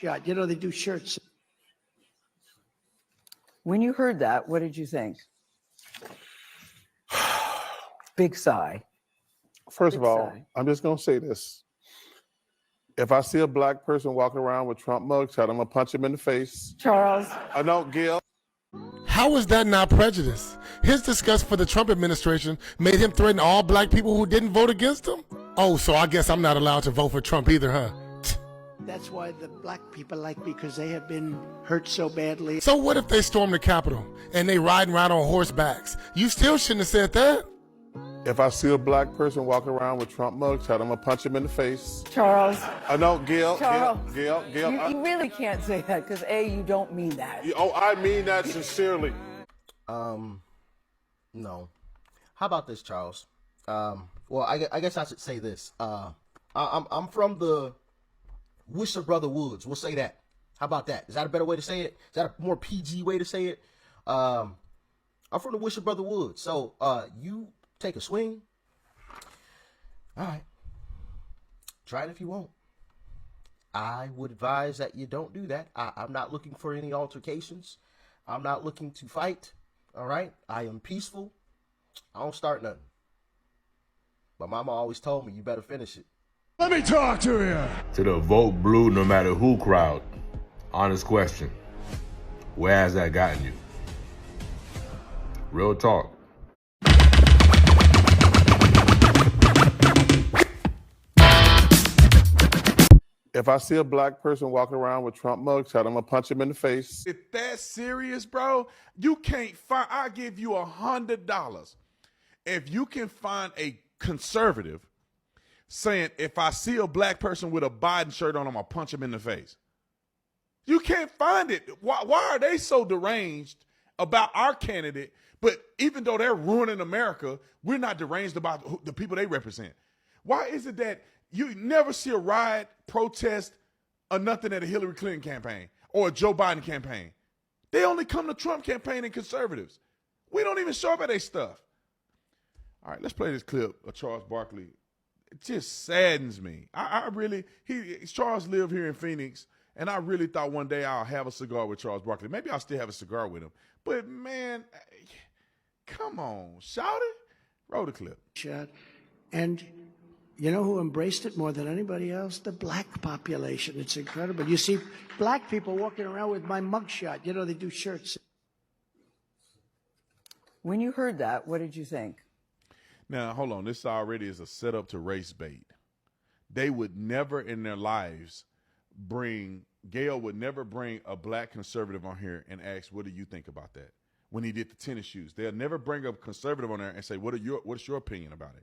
shot. You know, they do shirts. When you heard that, what did you think? Big sigh. First Big of all, sigh. I'm just going to say this. If I see a black person walking around with Trump mugshot, I'm going to punch him in the face. Charles. I don't, Gil. How is that not prejudice? His disgust for the Trump administration made him threaten all black people who didn't vote against him? Oh, so I guess I'm not allowed to vote for Trump either, huh? That's why the black people like me, because they have been hurt so badly. So what if they storm the Capitol and they riding around on horsebacks? You still shouldn't have said that. If I see a black person walking around with Trump mugshot, I'm going to punch him in the face. Charles. I don't, Gil. Charles. Gil. You really can't say that because A, you don't mean that. Oh, I mean that sincerely. No. How about this, Charles? Well, I guess I should say this. I'm from the Wisher Brother Woods. We'll say that. How about that? Is that a better way to say it? Is that a more PG way to say it? I'm from the Wisher Brother Woods. So, you take a swing. All right. Try it if you want. I would advise that you don't do that. I'm not looking for any altercations. I'm not looking to fight. All right? I am peaceful. I don't start nothing. My mama always told me you better finish it. Let me talk to you. To the vote blue no matter who crowd. Honest question. Where has that gotten you? Real talk. If I see a black person walking around with Trump mugshot, I'm going to punch him in the face. If that's serious, bro, you can't find, I'll give you $100. If you can find a conservative saying, if I see a black person with a Biden shirt on, I'm going to punch him in the face. You can't find it. Why are they so deranged about our candidate? But even though they're ruining America, we're not deranged about the people they represent. Why is it that you never see a riot, protest, or nothing at a Hillary Clinton campaign or a Joe Biden campaign? They only come to Trump campaign and conservatives. We don't even show up at their stuff. All right, let's play this clip of Charles Barkley. It just saddens me. Charles lived here in Phoenix, and I really thought one day I'll have a cigar with Charles Barkley. Maybe I'll still have a cigar with him. But, man, come on, shout it. Roll the clip. And you know who embraced it more than anybody else? The black population. It's incredible. You see black people walking around with my mugshot. You know, they do shirts. When you heard that, what did you think? Now, hold on. This already is a setup to race bait. They would never in their lives Gayle would never bring a black conservative on here and ask, what do you think about that? When he did the tennis shoes. They'll never bring a conservative on there and say, what's your opinion about it?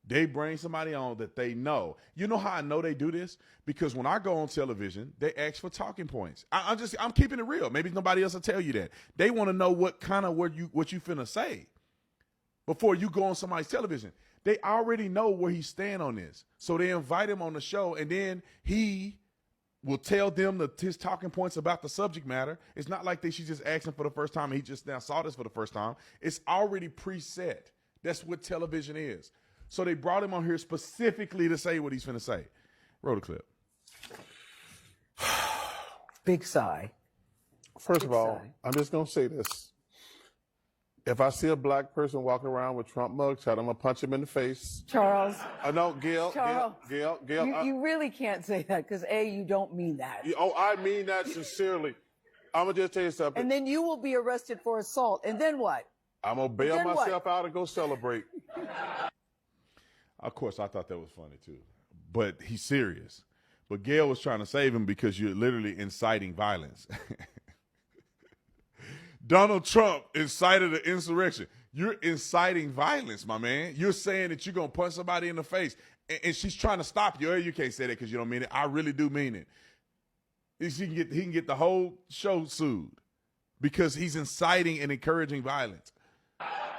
They bring somebody on that they know. You know how I know they do this? Because when I go on television, they ask for talking points. I'm keeping it real. Maybe nobody else will tell you that. They want to know what you finna say before you go on somebody's television. They already know where he stand on this. So they invite him on the show, and then he will tell them his talking points about the subject matter. It's not like she's just asking for the first time and he just now saw this for the first time. It's already preset. That's what television is. So they brought him on here specifically to say what he's finna say. Roll the clip. Big sigh. First of all, I'm just going to say this. If I see a black person walking around with Trump mugshot, I'm going to punch him in the face. Charles. I don't, Gil. Charles. Gil. You really can't say that because A, you don't mean that. Oh, I mean that sincerely. I'm going to just tell you something. And then you will be arrested for assault. And then what? I'm going to bail myself out and go celebrate. Of course, I thought that was funny, too. But he's serious. But Gayle was trying to save him because you're literally inciting violence. Donald Trump incited an insurrection. You're inciting violence, my man. You're saying that you're going to punch somebody in the face. And she's trying to stop you. You can't say that because you don't mean it. I really do mean it. He can get the whole show sued because he's inciting and encouraging violence.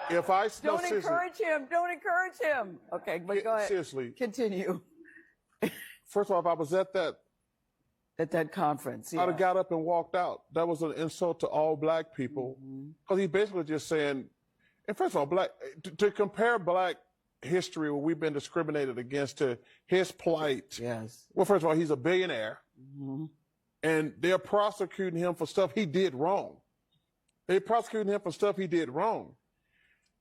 If I Don't encourage him. Don't encourage him. Okay, but go ahead. Seriously. Continue. First of all, if I was at that conference, I'd have got up and walked out. That was an insult to all black people. Because he basically just saying, and first of all, to compare black history where we've been discriminated against to his plight. Yes. Well, first of all, he's a billionaire. and they're prosecuting him for stuff he did wrong. They're prosecuting him for stuff he did wrong.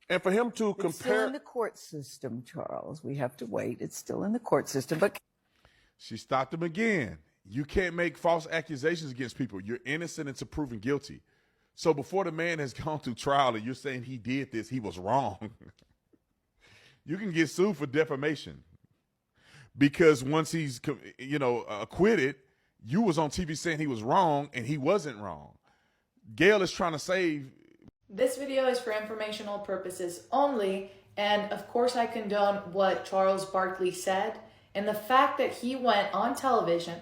And for him to It's still compare... in the court system, Charles. We have to wait. It's still in the court system. But She stopped him again. You can't make false accusations against people. You're innocent until proven guilty. So before the man has gone through trial and you're saying he did this, he was wrong, you can get sued for defamation. Because once he's, acquitted, you was on TV saying he was wrong and he wasn't wrong. Gail is trying to save. This video is for informational purposes only, and of course I condone what Charles Barkley said, and the fact that he went on television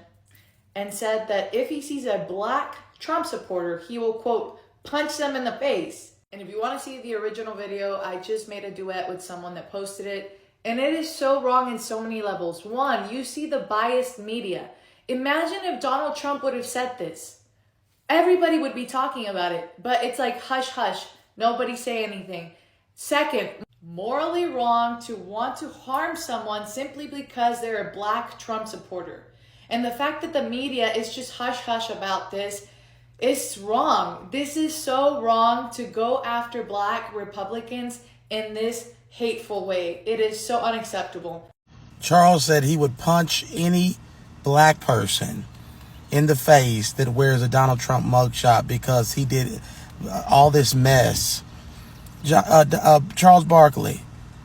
and said that if he sees a black Trump supporter, he will, quote, punch them in the face. And if you want to see the original video, I just made a duet with someone that posted it, and it is so wrong in so many levels. One, you see the biased media. Imagine if Donald Trump would have said this. Everybody would be talking about it, but it's like hush, hush. Nobody say anything. Second, morally wrong to want to harm someone simply because they're a black Trump supporter. And the fact that the media is just hush, hush about this is wrong. This is so wrong to go after black Republicans in this hateful way. It is so unacceptable. Charles said he would punch any black person in the face that wears a Donald Trump mugshot because he did all this mess. Charles Barkley,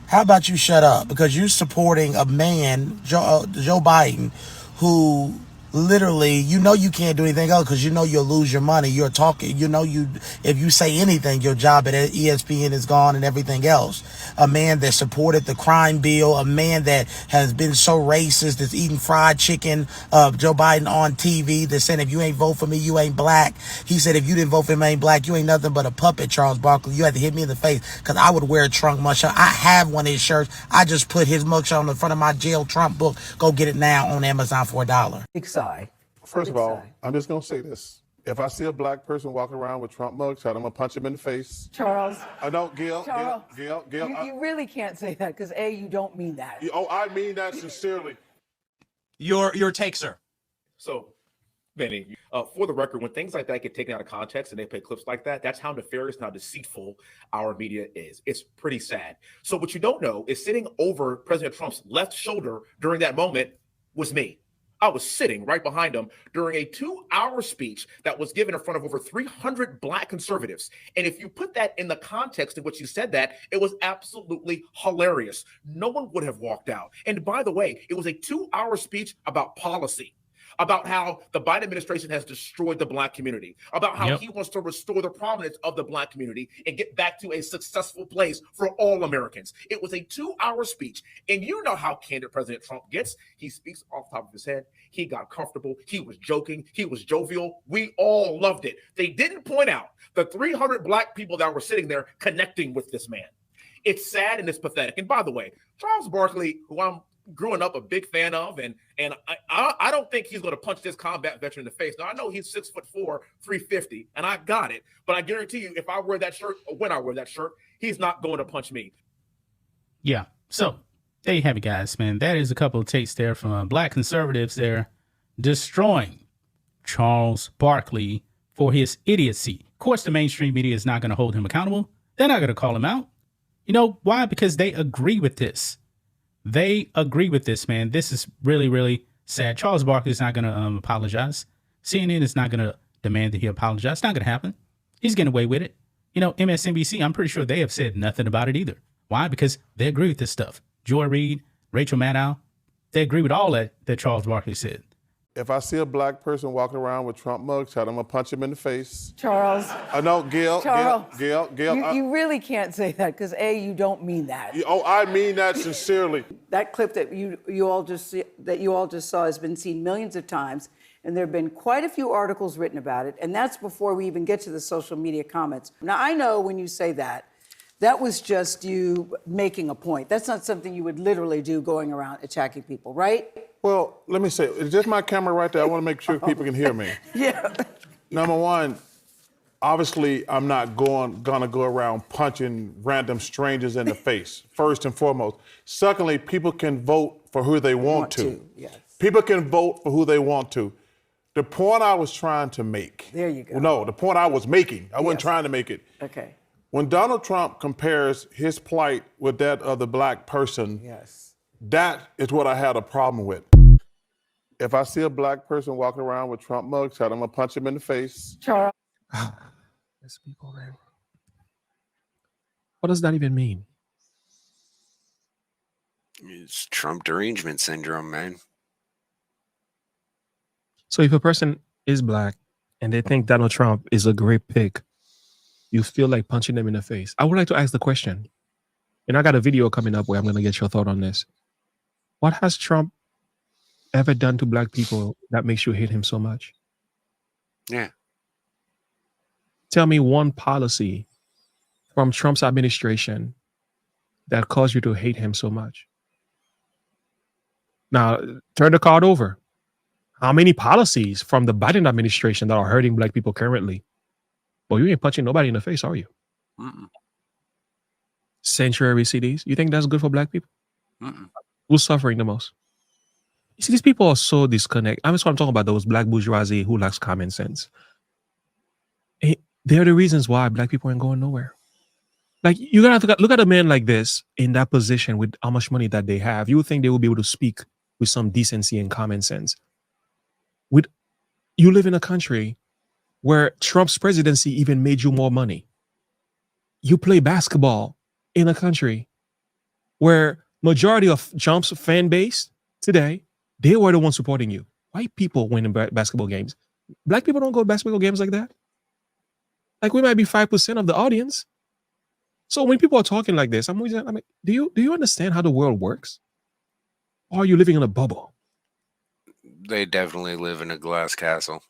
how about you shut up? Because you're supporting a man, Joe Biden, who literally, you can't do anything else because you'll lose your money. You're talking, if you say anything, your job at ESPN is gone and everything else. A man that supported the crime bill, a man that has been so racist, that's eating fried chicken, Joe Biden on TV, that's saying if you ain't vote for me, you ain't black. He said if you didn't vote for him, I ain't black, you ain't nothing but a puppet, Charles Barkley. You had to hit me in the face because I would wear a Trump mugshot. I have one of his shirts. I just put his mugshot on the front of my jail Trump book. Go get it now on Amazon for $1. First of all, I'm just going to say this. If I see a black person walking around with Trump mugshot, I'm going to punch him in the face. Charles. I don't, Gail. You really can't say that because A, you don't mean that. Oh, I mean that sincerely. Your take, sir. So, Benny, for the record, when things like that get taken out of context and they play clips like that, that's how nefarious and how deceitful our media is. It's pretty sad. So what you don't know is sitting over President Trump's left shoulder during that moment was me. I was sitting right behind him during a 2-hour speech that was given in front of over 300 black conservatives. And if you put that in the context in which you said that, it was absolutely hilarious. No one would have walked out. And by the way, it was a 2-hour speech about policy, about how the Biden administration has destroyed the black community, about how he wants to restore the prominence of the black community and get back to a successful place for all Americans. It was a 2-hour speech. And you know how candid President Trump gets. He speaks off the top of his head. He got comfortable. He was joking. He was jovial. We all loved it. They didn't point out the 300 black people that were sitting there connecting with this man. It's sad and it's pathetic. And by the way, Charles Barkley, who I'm growing up a big fan of, and I don't think he's going to punch this combat veteran in the face. Now I know he's 6'4", 350, and I got it. But I guarantee you, if I wear that shirt, or when I wear that shirt, he's not going to punch me. Yeah. So there you have it, guys. Man, that is a couple of takes there from black conservatives there destroying Charles Barkley for his idiocy. Of course, the mainstream media is not going to hold him accountable. They're not going to call him out. You know why? Because they agree with this. They agree with this, man. This is really, really sad. Charles Barkley is not going to apologize. CNN is not going to demand that he apologize. It's not going to happen. He's getting away with it. You know, MSNBC, I'm pretty sure they have said nothing about it either. Why? Because they agree with this stuff. Joy Reid, Rachel Maddow, they agree with all that Charles Barkley said. If I see a black person walking around with Trump mugshot, I'm going to punch him in the face. Charles. I know, Gail. Charles. Gail. You really can't say that because A, you don't mean that. Oh, I mean that sincerely. That clip that you all just saw has been seen millions of times, and there have been quite a few articles written about it, and that's before we even get to the social media comments. Now, I know when you say that was just you making a point. That's not something you would literally do going around attacking people, right? Well, let me say, is this my camera right there? I want to make sure people can hear me. Yeah. Number one, obviously, I'm not gonna go around punching random strangers in the face, first and foremost. Secondly, people can vote for who they want to. Yes. People can vote for who they want to. The point I was trying to make. There you go. Well, no, the point I was making. I wasn't trying to make it. Okay. When Donald Trump compares his plight with that of the black person, Yes. that is what I had a problem with. If I see a black person walking around with Trump mugshot, I'm gonna punch him in the face. Charles. Let's speak already. What does that even mean? It's Trump derangement syndrome, man. So if a person is black and they think Donald Trump is a great pick, you feel like punching them in the face. I would like to ask the question, and I got a video coming up where I'm going to get your thought on this. What has Trump ever done to black people that makes you hate him so much? Yeah. Tell me one policy from Trump's administration that caused you to hate him so much. Now, turn the card over. How many policies from the Biden administration that are hurting black people currently? Well, you ain't punching nobody in the face, are you? Mm-mm. Sanctuary cities. You think that's good for black people? Mm-mm. Who's suffering the most? You see, these people are so disconnected. I'm talking about those black bourgeoisie who lacks common sense. They're the reasons why black people ain't going nowhere. Like, you gotta have to look at a man like this in that position with how much money that they have. You would think they will be able to speak with some decency and common sense. You live in a country where Trump's presidency even made you more money. You play basketball in a country where majority of Trump's fan base today, they were the ones supporting you. White people win in basketball games. Black people don't go to basketball games like that. Like, we might be 5% of the audience. So when people are talking like this, I'm like, do you understand how the world works? Or are you living in a bubble? They definitely live in a glass castle.